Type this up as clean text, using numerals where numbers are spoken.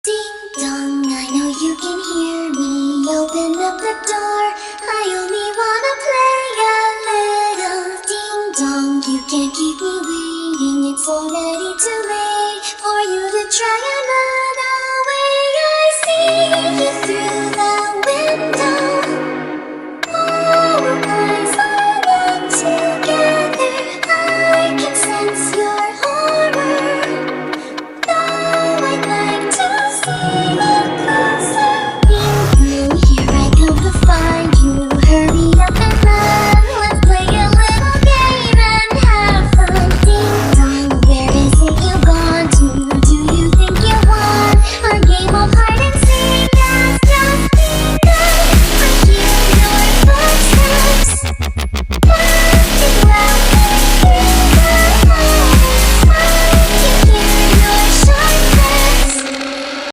Ding dong, I know you can hear me. Open up the door. I only wanna play a little. Ding dong, you can't keep me waiting. It's already too late for you to try another.